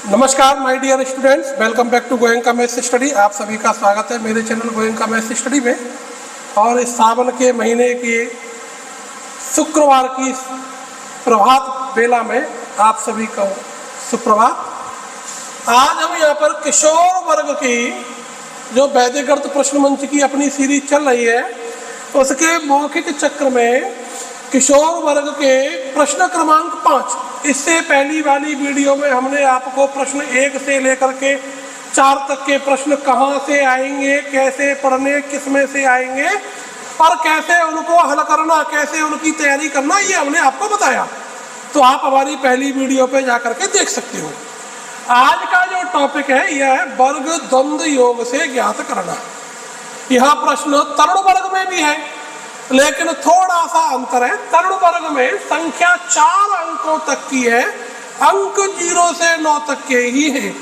नमस्कार my dear students, welcome back to Goenka maths study. आप सभी का स्वागत है मेरे चैनल गोयंका मैथ्स स्टडी में। और इस सावन के महीने के शुक्रवार की प्रभात बेला में आप सभी को सुप्रभात। आज हम यहाँ पर किशोर वर्ग की जो वैदिक गणित प्रश्न मंच की अपनी सीरीज चल रही है, उसके मौखिक चक्र में किशोर वर्ग के प्रश्न क्रमांक 5, इससे पहली वाली वीडियो में हमने आपको प्रश्न 1 से लेकर के 4 तक के प्रश्न कहाँ से आएंगे, कैसे पढ़ने, किस में से आएंगे और कैसे उनको हल करना, कैसे उनकी तैयारी करना, ये हमने आपको बताया। तो आप हमारी पहली वीडियो पे जाकर के देख सकते हो। आज का जो टॉपिक है यह है वर्ग द्वंद्व योग से ज्ञात करना। यह प्रश्न तरुण वर्ग में भी है, लेकिन थोड़ा सा अंतर है। तरुण वर्ग में संख्या 4 अंकों तक की है, अंक 0 से 9 तक के ही है।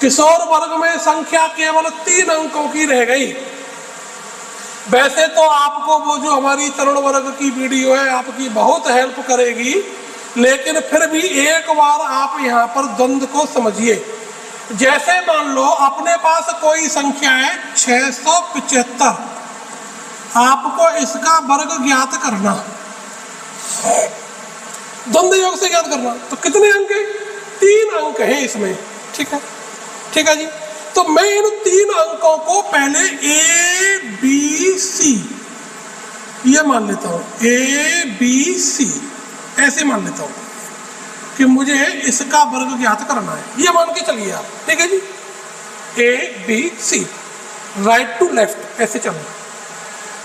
किशोर वर्ग में संख्या केवल 3 अंकों की रह गई। वैसे तो आपको वो जो हमारी तरुण वर्ग की वीडियो है आपकी बहुत हेल्प करेगी, लेकिन फिर भी एक बार आप यहाँ पर द्वंद्व को समझिए। जैसे मान लो अपने पास कोई संख्या है 675, आपको इसका वर्ग ज्ञात करना, द्वंद्व योग से ज्ञात करना। तो कितने अंक है? 3 अंक हैं इसमें। ठीक है जी। तो मैं इन 3 अंकों को पहले A B C ये मान लेता हूं। A B C ऐसे मान लेता हूं कि मुझे इसका वर्ग ज्ञात करना है, ये मान के चलिए आप। ठीक है जी। A B C right to left ऐसे चलना।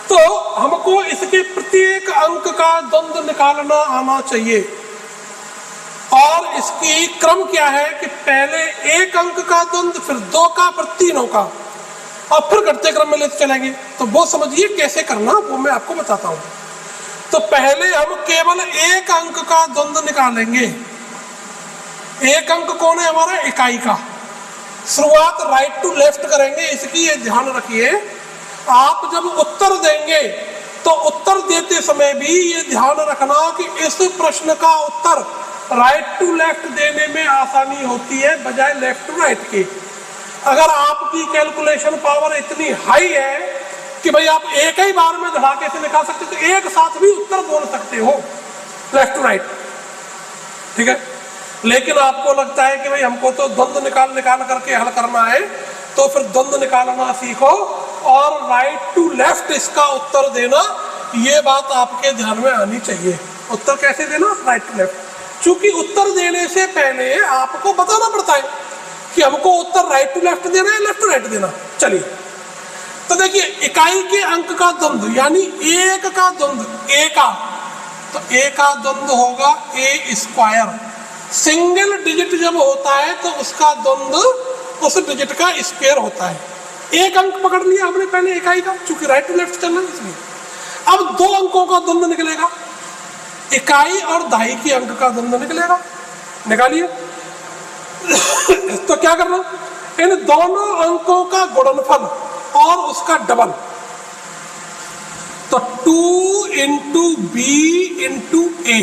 तो हमको इसके प्रत्येक अंक का द्वंद्व निकालना आना चाहिए। और इसकी क्रम क्या है कि पहले 1 अंक का द्वंद्व, फिर 2 का, फिर 3 का, और फिर घटते क्रम में लेते चलेंगे। तो वो समझिए कैसे करना, वो मैं आपको बताता हूं। तो पहले हम केवल 1 अंक का द्वंद्व निकालेंगे। 1 अंक कौन है? हमारा इकाई का। शुरुआत राइट टू लेफ्ट करेंगे, इसकी ये ध्यान रखिए। आप जब उत्तर देंगे तो उत्तर देते समय भी ये ध्यान रखना कि इस प्रश्न का उत्तर राइट टू लेफ्ट देने में आसानी होती है बजाय लेफ्ट टू राइट के। अगर आपकी कैलकुलेशन पावर इतनी हाई है कि भाई आप एक ही बार में धड़ाके से निकाल सकते, तो एक साथ भी उत्तर बोल सकते हो लेफ्ट टू राइट। ठीक है। लेकिन आपको लगता है कि भाई हमको तो द्वंद्व निकाल करके हल करना है, तो फिर द्वंद्व निकालना सीखो और राइट टू लेफ्ट इसका उत्तर देना, ये बात आपके ध्यान में आनी चाहिए। उत्तर कैसे देना? Right to left. क्योंकि उत्तर देने से पहले आपको बताना पड़ता है कि हमको उत्तर राइट टू लेफ्ट देना है, लेफ्ट टू राइट देना। चलिए, तो देखिए इकाई के अंक का द्वंद्व यानी 1 का द्वंद्व, A का, तो A का द्वंद्व होगा A स्क्वायर। सिंगल डिजिट जब होता है तो उसका द्वंद्व उस डिजिट का स्क्वायर होता है। 1 अंक पकड़ लिया हमने पहले इकाई का, चूंकि राइट टू लेफ्ट चलना है इसलिए। अब 2 अंकों का द्वंद्व निकलेगा, इकाई और दहाई के अंक का द्वंद्व निकलेगा। निकालिए। तो क्या करना? इन दोनों अंकों का गुणनफल और उसका डबल। तो 2 इंटू बी इंटू ए,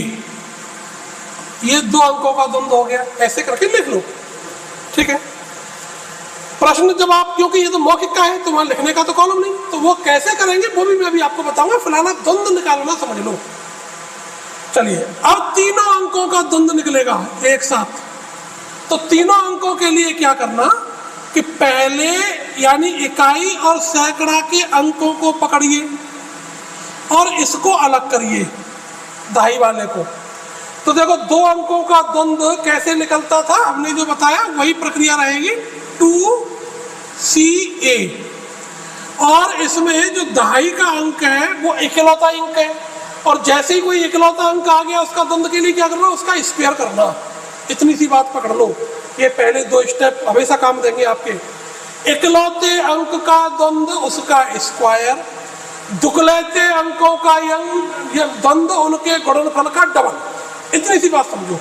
ये 2 अंकों का द्वंद्व हो गया। ऐसे करके लिख लो। ठीक है। प्रश्न जब आप, क्योंकि ये तो मौखिक का है तो वहां लिखने का तो कॉलम नहीं, तो वो कैसे करेंगे वो भी मैं अभी आपको बताऊंगा। फिलहाल आप द्वंद्व निकालना समझ लो। चलिए, अब 3 अंकों का द्वंद्व निकलेगा एक साथ। तो 3 अंकों के लिए क्या करना कि पहले यानी इकाई और सैकड़ा के अंकों को पकड़िए और इसको अलग करिए, दहाई वाले को। तो देखो 2 अंकों का द्वंद्व कैसे निकलता था, हमने जो बताया वही प्रक्रिया रहेगी। 2CA, और इसमें जो दहाई का अंक है वो इकलौता अंक है, और जैसे ही कोई इकलौता अंक आ गया उसका द्वंद्व के लिए क्या करना? उसका स्क्वायर करना। इतनी सी बात पकड़ लो। ये पहले 2 स्टेप हमेशा काम देंगे आपके। इकलौते अंक का द्वंद्व उसका स्क्वायर, दुगलौते अंकों का द्वंद्व उनके गुणनफल का डबल। इतनी सी बात समझो।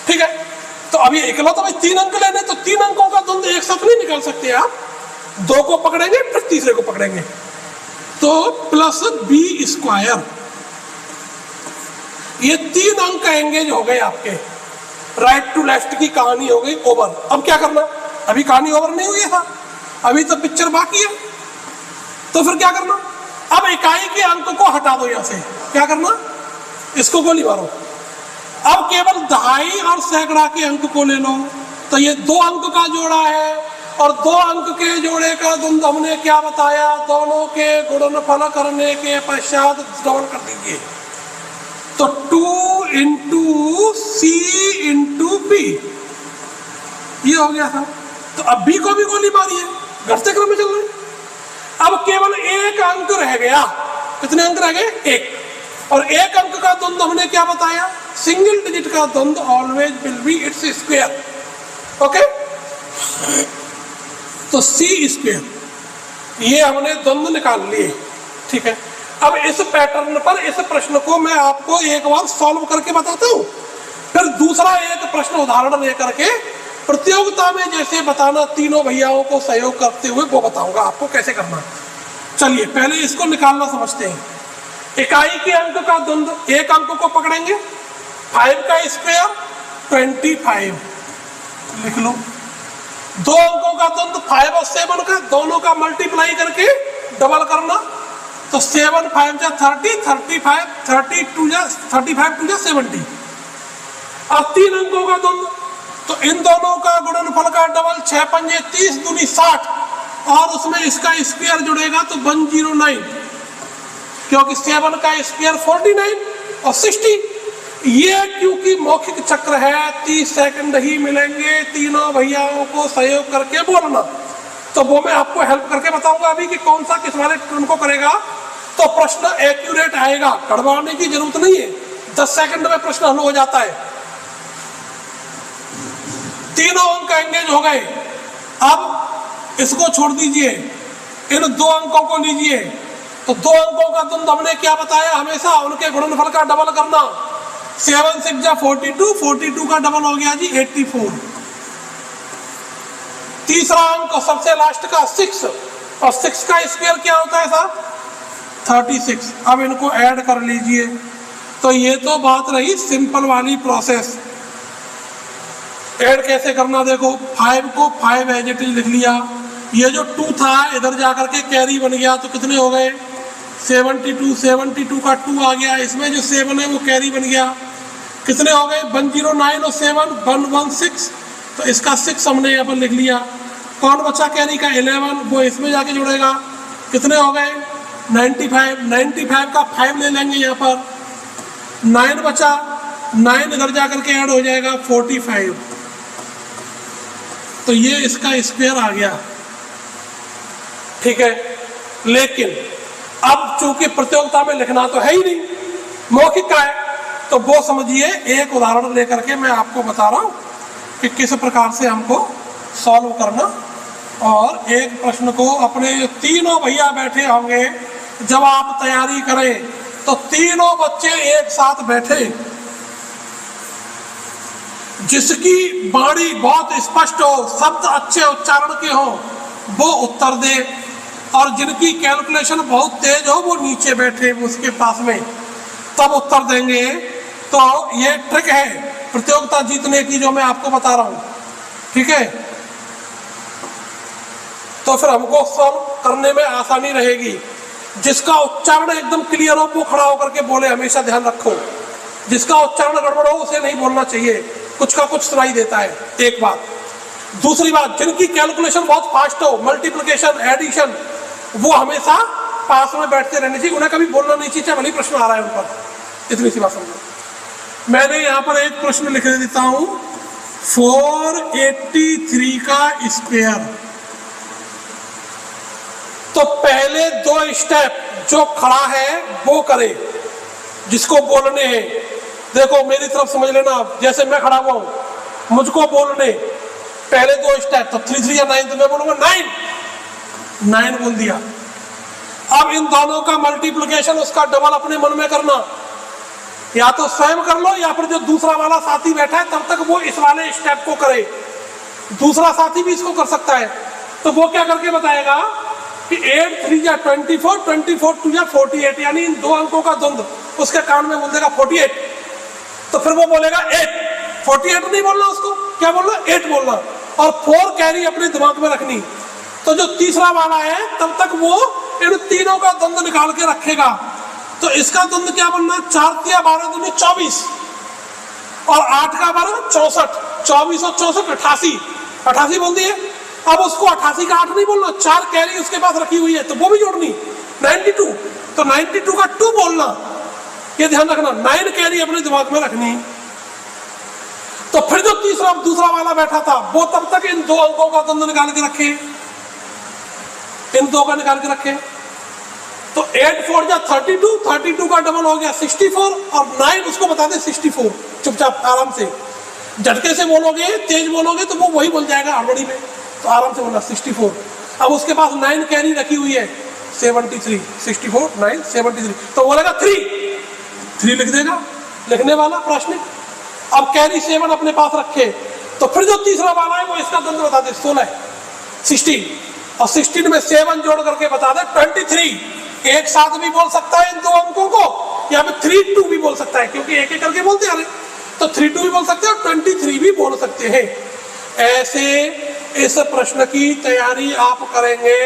ठीक है। तो अभी इकलौता भाई 3 अंक लेने, तो 3 अंकों का द्वंद्व एक साथ नहीं निकाल सकते आप। 2 को पकड़ेंगे फिर तीसरे को पकड़ेंगे, तो प्लस बी स्क्वायर। ये 3 अंक एंगेज हो गए आपके। राइट टू लेफ्ट की कहानी हो गई ओवर। अब क्या करना, अभी कहानी ओवर नहीं हुई है, अभी तो पिक्चर बाकी है। तो फिर क्या करना, अब इकाई के अंक को हटा दो यहां से, क्या करना, इसको गोली मारो। अब केवल दहाई और सैकड़ा के अंक को ले लो। तो ये 2 अंक का जोड़ा है और 2 अंक के जोड़े का द्वंद्व हमने क्या बताया, दोनों के गुणनफल करने के पश्चात डबल कर दीजिए। तो 2 इंटू सी इंटू बी, ये हो गया था। तो अब बी को भी गोली मारी है, घटते क्रम में चल रहे हैं। अब केवल एक अंक रह गया, कितने अंक रह गए, 1। और एक अंक का द्वंद्व हमने क्या बताया, सिंगल डिजिट का द्वंद्व always will be its square. Okay, तो सी स्क्वायर, ये हमने द्वंद्व निकाल लिए, ठीक है। अब इस पैटर्न पर इस प्रश्न को मैं आपको एक बार सॉल्व करके बताता हूं, फिर दूसरा एक प्रश्न उदाहरण लेकर के प्रतियोगिता में जैसे बताना, तीनों भैयाओं को सहयोग करते हुए वो बताऊंगा आपको कैसे करना। चलिए पहले इसको निकालना समझते हैं। इकाई के अंक का द्वंद्व, एक अंक को पकड़ेंगे, 5 का स्क्वायर 25, लिख लो। 2 अंकों का द्वंद्व 5 और 7 का, दोनों का मल्टीप्लाई करके डबल करना। तो 7 5 जा 30, 35 32 जा 35 2 जा 70। अब 3 अंकों का द्वंद्व, तो इन दोनों का गुणनफल का डबल, 6 पंजे 30 दूनी 60, और उसमें इसका स्क्वायर जुड़ेगा तो 109, क्योंकि 7 का स्क्वायर 49 और 60। ये क्योंकि मौखिक चक्र है, 30 सेकंड ही मिलेंगे, तीनों भैयाओं को सहयोग करके बोलना। तो वो मैं आपको हेल्प करके बताऊंगा अभी कि कौन सा किस वाले टर्न को करेगा, तो प्रश्न एक्यूरेट आएगा, गड़बड़ाने की जरूरत नहीं है। 10 सेकंड में प्रश्न हल हो जाता है। तीनों अंक एंगेज हो गए। अब इसको छोड़ दीजिए, इन 2 अंकों को लीजिए। तो 2 अंकों का द्वंद्व हमने क्या बताया, हमेशा उनके गुणनफल का डबल करना। 7 6 जा 42, 42 का डबल हो गया जी 84। तीसरा अंक सबसे लास्ट का 6, और 6 का स्क्वायर क्या होता है साहब, 36। अब इनको ऐड कर लीजिए। तो ये तो बात रही सिंपल वाली प्रोसेस। ऐड कैसे करना, देखो 5 को 5 एज इट इज लिख लिया। ये जो 2 था इधर जाकर के कैरी बन गया, तो कितने हो गए 72, 72 का 2 आ गया, इसमें जो 7 है वो कैरी बन गया, कितने हो गए 109 और 7 116। तो इसका 6 हमने यहाँ पर लिख लिया। कौन बचा कैरी का 11, वो इसमें जाके जुड़ेगा, कितने हो गए 95। 95 का 5 ले लेंगे यहाँ पर, 9 बचा, 9 इधर जाकर के ऐड हो जाएगा 45। तो ये इसका स्क्वायर आ गया, ठीक है। लेकिन अब चूंकि प्रतियोगिता में लिखना तो है ही नहीं, मौखिक का है, तो वो समझिए एक उदाहरण लेकर के मैं आपको बता रहा हूं कि किस प्रकार से हमको सॉल्व करना। और एक प्रश्न को अपने तीनों भैया बैठे होंगे, जब आप तैयारी करें तो तीनों बच्चे एक साथ बैठे, जिसकी वाणी बहुत स्पष्ट हो, शब्द अच्छे उच्चारण के हो, वो उत्तर दे, और जिनकी कैलकुलेशन बहुत तेज हो वो नीचे बैठे उसके पास में, तब उत्तर देंगे। तो ये ट्रिक है प्रतियोगिता जीतने की जो मैं आपको बता रहा हूं, ठीक है। तो फिर हमको सॉल्व करने में आसानी रहेगी। जिसका उच्चारण एकदम क्लियर हो वो खड़ा होकर के बोले, हमेशा ध्यान रखो। जिसका उच्चारण गड़बड़ हो उसे नहीं बोलना चाहिए, कुछ का कुछ सुनाई देता है, एक बात। दूसरी बात, जिनकी कैलकुलेशन बहुत फास्ट हो, मल्टीप्लिकेशन एडिशन, वो हमेशा पास में बैठते रहने चाहिए, उन्हें कभी बोलना नहीं चाहिए, भले प्रश्न आ रहा है उन पर। इतनी सी बात समझो। मैंने यहाँ पर एक प्रश्न लिख देता हूं, 483 का स्क्वायर। तो पहले 2 स्टेप जो खड़ा है वो करे, जिसको बोलने हैं। देखो मेरी तरफ समझ लेना आप, जैसे मैं खड़ा हुआ हूं, मुझको बोलने पहले 2 स्टेप, तो 3 3 या 9, तो मैं बोलूंगा 9 बोल दिया। अब इन दोनों का मल्टीप्लिकेशन उसका डबल अपने मन में करना, या तो स्वयं कर लो या फिर जो दूसरा वाला साथी बैठा है तब तक वो इस वाले स्टेप को करे, दूसरा साथी भी इसको कर सकता है। तो वो क्या करके बताएगा कि 8 3 या 24, 24 2 या 48, यानी इन 2 अंकों का द्वंद्व, उसके कान में बोल देगा 48। तो फिर वो बोलेगा 8, 48 नहीं बोलना, उसको क्या बोलना, 8 बोलना, और 4 कैरी अपने दिमाग में रखनी। तो जो तीसरा वाला है तब तक वो इन तीनों का द्वंद्व निकाल के रखेगा। तो इसका द्वंद्व क्या बनना, 4 तिया 12 दूनी 24 और 8 का 12 64, 24 और 64 88, 88 बोल दिए। अब उसको 88 का 8 नहीं बोलना, 4 कैरी उसके पास रखी हुई है तो वो भी जोड़नी 92, तो 92 का 2 बोलना, ये ध्यान रखना, 9 कैरी अपने दिमाग में रखनी। तो फिर जो दूसरा वाला बैठा था वो तब तक इन 2 अंकों का द्वंद्व निकाल के रखे, इन 2 का निकाल के रखे। तो 8 4 जा 32, 32 का डबल हो गया 64 और 9 उसको बता दे 64, चुपचाप आराम से, झटके से बोलोगे, तेज बोलोगे तो वो वही बोल जाएगा हड़बड़ी में, तो आराम से बोलना 64। अब उसके पास 9 कैरी रखी हुई है 73, 64 9 73, तो बोलेगा 3 लिख देगा, लिखने वाला प्रश्न। अब कैरी 7 अपने पास रखे, तो फिर जो तीसरा वाला है वो इसका द्वंद्व बता दे 16 16, और 16 में 7 जोड़ करके बता दे 23। एक साथ भी बोल सकता है इन 2 अंकों को, या फिर 3 2 भी बोल सकता है, क्योंकि एक एक करके बोलते हैं, तो 3 2 भी बोल सकते हैं और 23 भी बोल सकते हैं। ऐसे इस प्रश्न की तैयारी आप करेंगे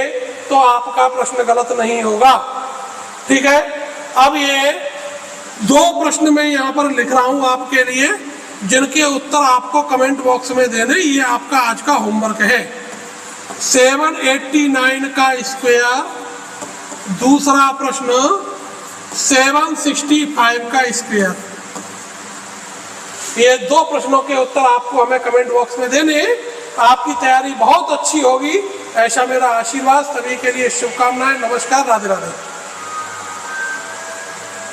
तो आपका प्रश्न गलत नहीं होगा, ठीक है। अब ये 2 प्रश्न मैं यहाँ पर लिख रहा हूं आपके लिए, जिनके उत्तर आपको कमेंट बॉक्स में देने, ये आपका आज का होमवर्क है। 789 का स्क्वायर, दूसरा प्रश्न 765 का स्क्वायर। ये 2 प्रश्नों के उत्तर आपको हमें कमेंट बॉक्स में देने, आपकी तैयारी बहुत अच्छी होगी, ऐसा मेरा आशीर्वाद। सभी के लिए शुभकामनाएं। नमस्कार, राधे राधे।